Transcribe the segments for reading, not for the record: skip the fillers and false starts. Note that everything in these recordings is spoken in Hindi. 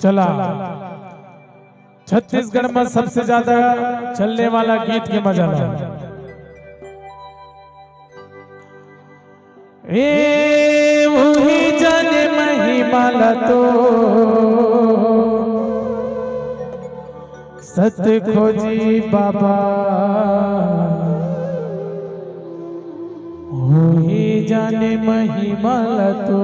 चला छत्तीसगढ़ में सबसे ज्यादा चलने वाला गीत के मजा लो। ए वही जाने महिमा तो सत खोजी बाबा, वही जाने महिमा तो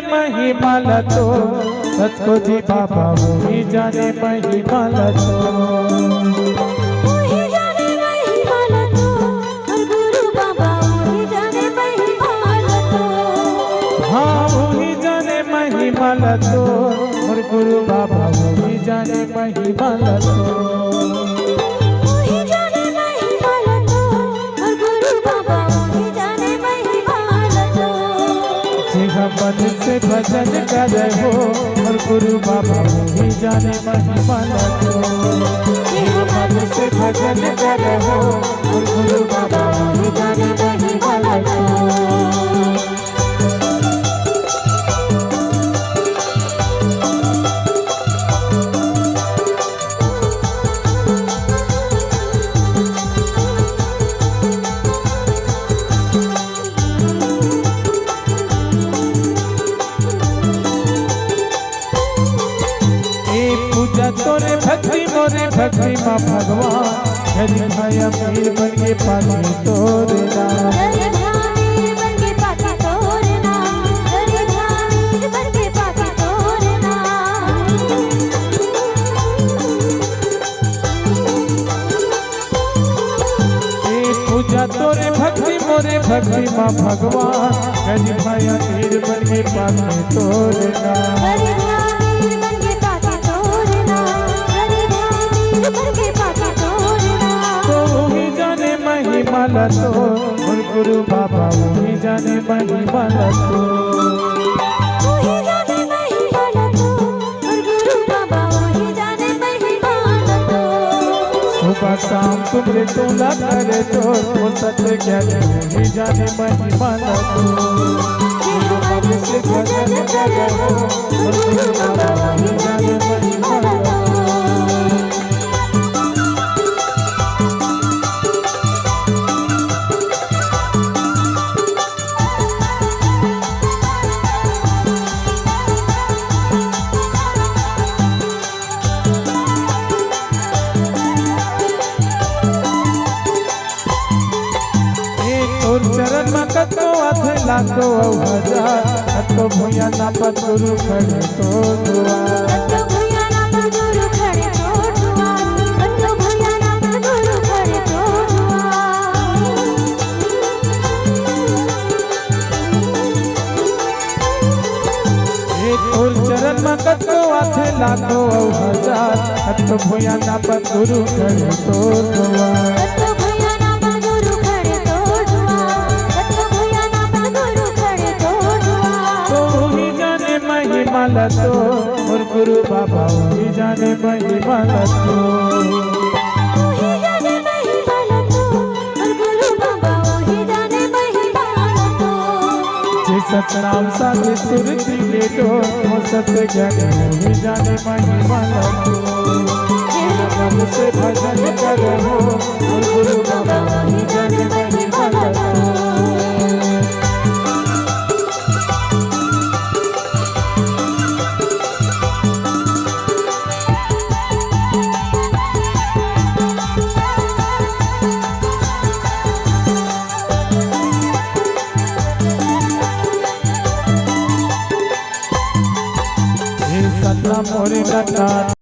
महिमा तो सतको जी बाबा, वही जाने महिमा तो वही जाने महिमा तो और गुरु बाबा वही जाने महिमा तो। हाँ वही जाने महिमा तो और गुरु बाबा वही जाने महिमा तो। वही जाने महिमा तो और गुरु बाबा वही जाने महिमा तो। मन से भजन करे हो और गुरु बाबा वही जाने महिमा तो। मन से भजन करे हो और गुरु बाबा वही जाने महिमा तो। तोरे भक्ति मोरे भक्ति माँ भगवान, यदि भाई अमीर बन के पानी तोरे नाम, पूजा तोरे भक्ति मोरे भक्ति माँ भगवान, यदि भाई अमीर बन के पानी तोरे नाम। महिमा तो और गुरु बाबा वही जाने महिमा तो। वही जाने महिमा तो और गुरु बाबा वही जाने महिमा तो। सुबह शाम तुमरे तोला करे तो सत्य क्या वही जाने महिमा तो। मन से भजन करे हो और गुरु बाबा वही जाने महिमा तो। चरण में कतो आथे लाखो हजार तो भूया ना पत गुरु खड़े तो दुआर तो भैया ना पर गुरु खड़े तो दुआर तो भैया ना पर गुरु खड़े तो और चरण में कतो आथे लाखो हजार तो भूया ना पत गुरु खड़े तो दुआर तो भैया ना पर गुरु खड़े तो दुआर तो भैया ना पर गुरु खड़े तो दुआर तो ही जाने महिमा लतो और गुरु बाबा ही जाने महिमा लतो वही जाने महिमा लतो और गुरु बाबा वही जाने महिमा लतो जे सतनाम साधे सुरति लेटो वो सत्य ज्ञान ही जाने महिमा लतो मन से भजन करो और गुरु बाबा ही जाने महिमा लतो सतनाम मोरे लटा